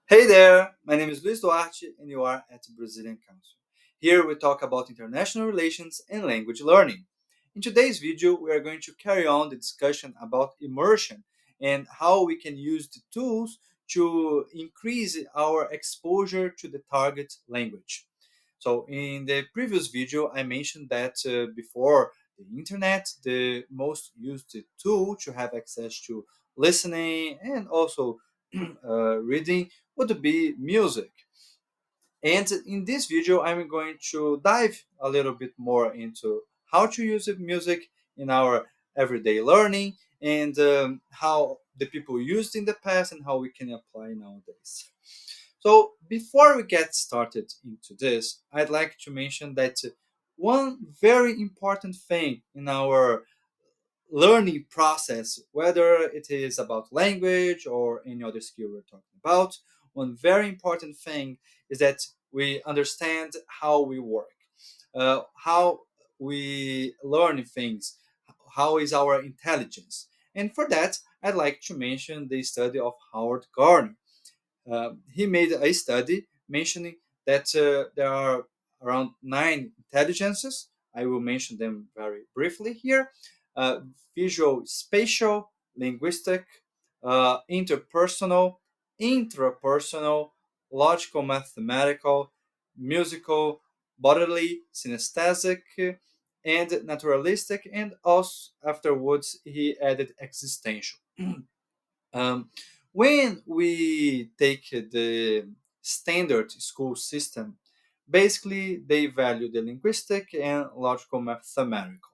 Hey there, my name is Luis Duarte and you are at Brazilian Council. Here we talk about international relations and language learning. In today's video, we are going to carry on the discussion about immersion and how we can use the tools to increase our exposure to the target language. So, in the previous video, I mentioned that before the internet, the most used tool to have access to listening and also reading would be music. And in this video, I'm going to dive a little bit more into how to use music in our everyday learning and how the people used in the past and how we can apply nowadays. So before we get started into this, I'd like to mention that one very important thing in our learning process, whether it is about language or any other skill we're talking about, one very important thing is that we understand how we work, how we learn things, how is our intelligence. And for that, I'd like to mention the study of Howard Gardner. He made a study mentioning that there are around nine intelligences. I will mention them very briefly here: uh, visual, spatial, linguistic, interpersonal, intrapersonal, logical, mathematical, musical, bodily, synesthetic, and naturalistic, and also afterwards he added existential. Um, when we take the standard school system, basically they value the linguistic and logical mathematical.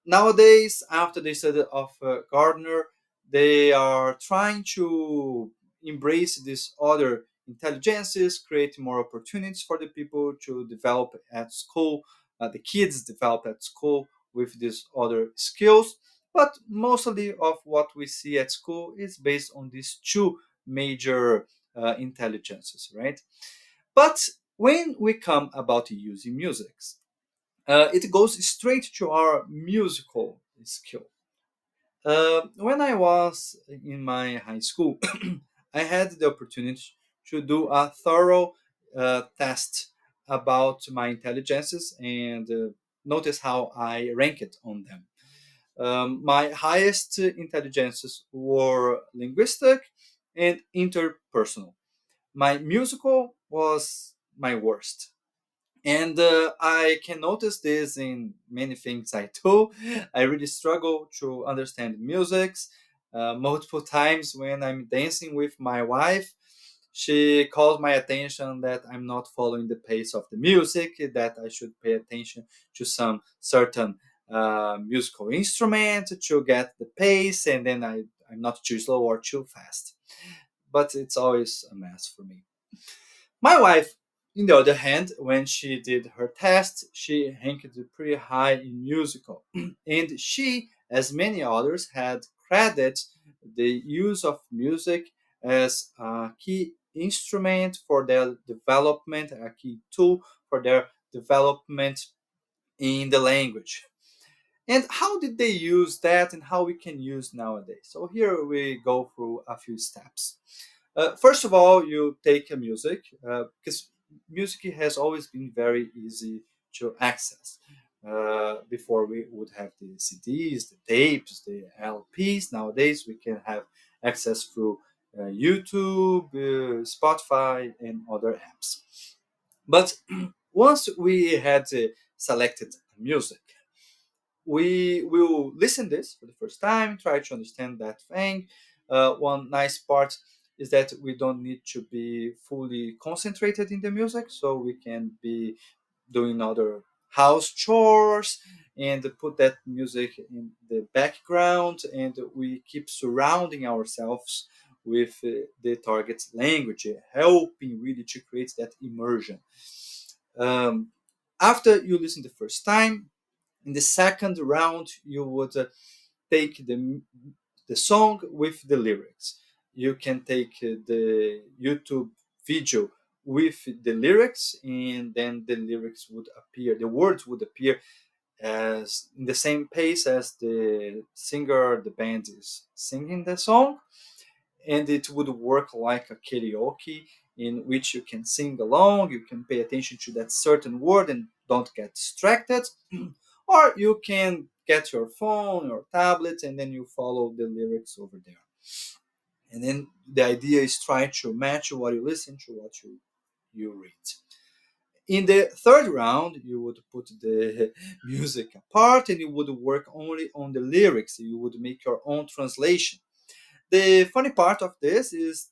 Nowadays, after the study of Gardner, they are trying to embrace these other intelligences, create more opportunities for the people to develop at school, the kids develop at school with these other skills. But mostly of what we see at school is based on these two major intelligences, right? But when we come about using music, it goes straight to our musical skill. When I was in my high school, I had the opportunity to do a thorough test about my intelligences and notice how I ranked on them. My highest intelligences were linguistic and interpersonal. My musical was my worst. And I can notice this in many things I do. I really struggle to understand music. Multiple times when I'm dancing with my wife, she calls my attention that I'm not following the pace of the music, that I should pay attention to some certain musical instrument to get the pace, and then I'm not too slow or too fast. But it's always a mess for me. My wife, on the other hand, when she did her test, she ranked pretty high in musical. And she, as many others, had credited the use of music as a key instrument for their development, a key tool for their development in the language. And how did they use that and how we can use nowadays? So here we go through a few steps. First of all, you take a music because music has always been very easy to access. Before we would have the CDs, the tapes, the LPs. Nowadays we can have access through YouTube, Spotify, and other apps. But once we had selected music, we will listen this for the first time, try to understand that thing. One nice part is that we don't need to be fully concentrated in the music, so we can be doing other house chores and put that music in the background, and we keep surrounding ourselves with the target language, helping really to create that immersion. um, After you listen the first time, in the second round, you would take the song with the lyrics. You can take the YouTube video with the lyrics, and then the lyrics would appear, the words would appear as in the same pace as the singer, the band is singing the song. and it would work like a karaoke in which you can sing along, you can pay attention to that certain word and don't get distracted, or you can get your phone or tablet and then you follow the lyrics over there. And then the idea is try to match what you listen to what you read. In the third round, you would put the music apart and you would work only on the lyrics. You would make your own translation. The funny part of this is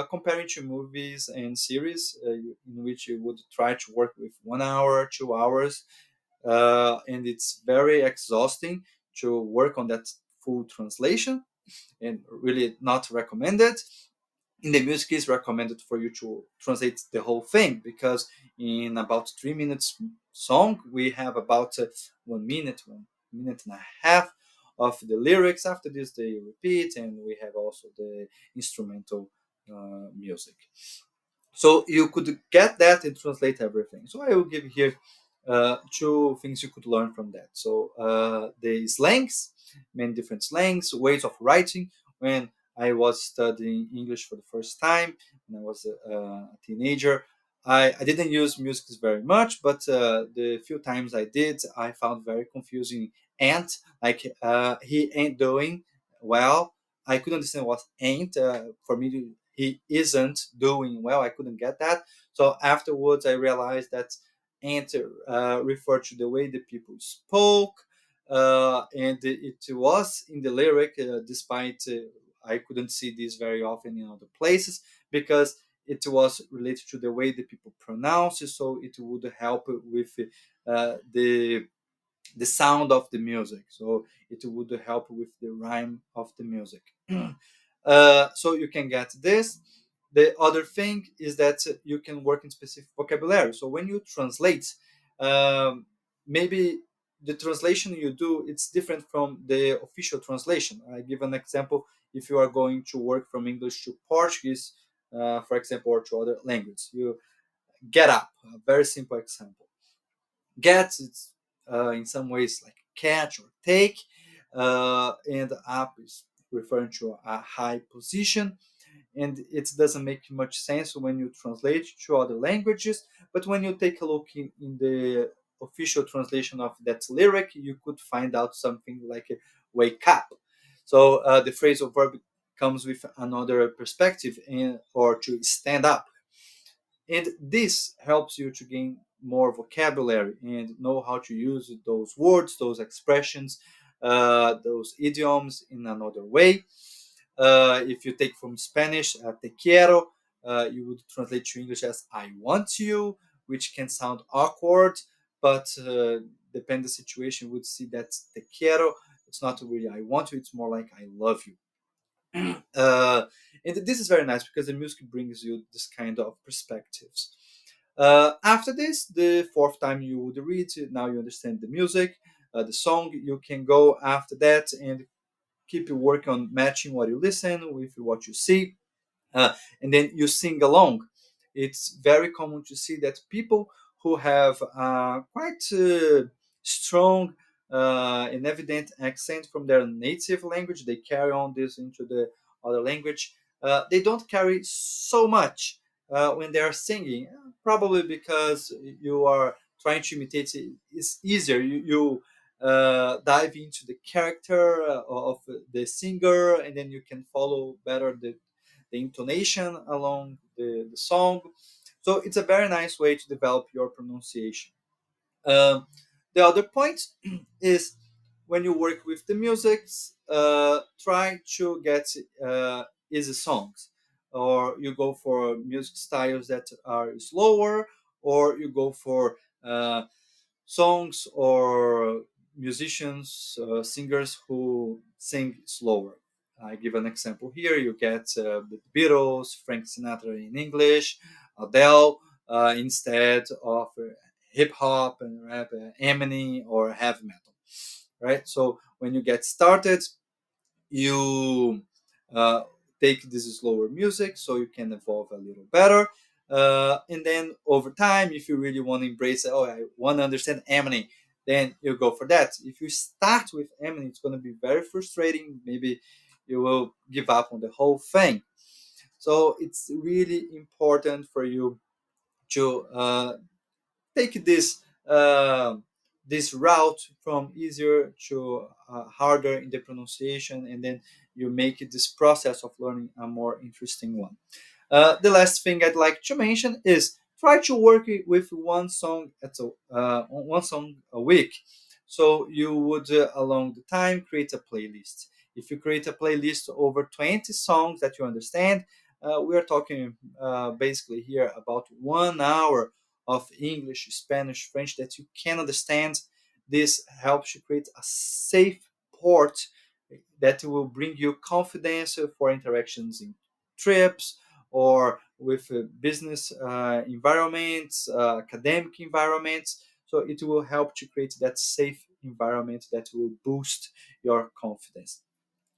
comparing to movies and series in which you would try to work with 1 hour, 2 hours, and it's very exhausting to work on that full translation and really not recommended. In the music, is recommended for you to translate the whole thing because in about 3 minutes song we have about 1 minute, 1 minute and a half of the lyrics. After this they repeat and we have also the instrumental music, so you could get that and translate everything. So I will give here two things you could learn from that. So the slangs, many different slangs, ways of writing. When I was studying English for the first time, when I was a teenager, I didn't use music very much, but the few times I did, I found very confusing. Ain't, like he ain't doing well. I couldn't understand what ain't. For me, he isn't doing well. I couldn't get that. So afterwards, I realized that ain't referred to the way the people spoke, and it was in the lyric, despite I couldn't see this very often in other places because it was related to the way the people pronounce it, so it would help with the sound of the music. So it would help with the rhyme of the music. So you can get this. The other thing is that you can work in specific vocabulary. So when you translate, maybe the translation you do it's different from the official translation. I give an example. If you are going to work from English to Portuguese, for example, or to other language, you get up. A very simple example. Get, it's in some ways like catch or take, and up is referring to a high position, and it doesn't make much sense when you translate to other languages. But when you take a look in the official translation of that lyric, you could find out something like wake up. So the phrasal verb comes with another perspective, or to stand up, and this helps you to gain more vocabulary and know how to use those words, those expressions, those idioms in another way. If you take from Spanish, te quiero, you would translate to English as I want you, which can sound awkward, but depending the situation, you would see that te quiero, it's not really I want you, it's more like I love you. uh, and this is very nice because the music brings you this kind of perspectives. After this, the fourth time you would read, now you understand the music, the song. You can go after that and keep working on matching what you listen with what you see, uh, and then you sing along. It's very common to see that people who have quite strong and evident accent from their native language, they carry on this into the other language. They don't carry so much when they are singing, probably because you are trying to imitate it. It's easier. You dive into the character of the singer, and then you can follow better the intonation along the song. So it's a very nice way to develop your pronunciation. Um, the other point is when you work with the musics, try to get easy songs, or you go for music styles that are slower, or you go for uh, songs or musicians, singers who sing slower. I give an example here. You get the Beatles, Frank Sinatra in English, Adele instead of hip hop and rap, Eminem or heavy metal, right? So when you get started, you uh, take this slower music so you can evolve a little better. And then over time, if you really want to embrace it, oh, I want to understand Eminem, then you go for that. If you start with Eminem, it's going to be very frustrating. Maybe you will give up on the whole thing. So it's really important for you to take this route from easier to harder in the pronunciation, and then you make this process of learning a more interesting one. The last thing I'd like to mention is try to work with one song a week. So you would, along the time, create a playlist. If you create a playlist over 20 songs that you understand, we are talking basically here about 1 hour of English, Spanish, French that you can understand. This helps you create a safe port that will bring you confidence for interactions in trips or with business environments, academic environments. So it will help to create that safe environment that will boost your confidence.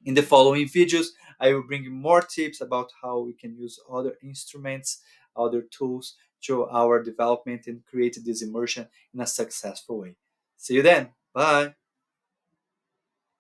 In the following videos, I will bring you more tips about how we can use other instruments, other tools to our development and create this immersion in a successful way. See you then. Bye.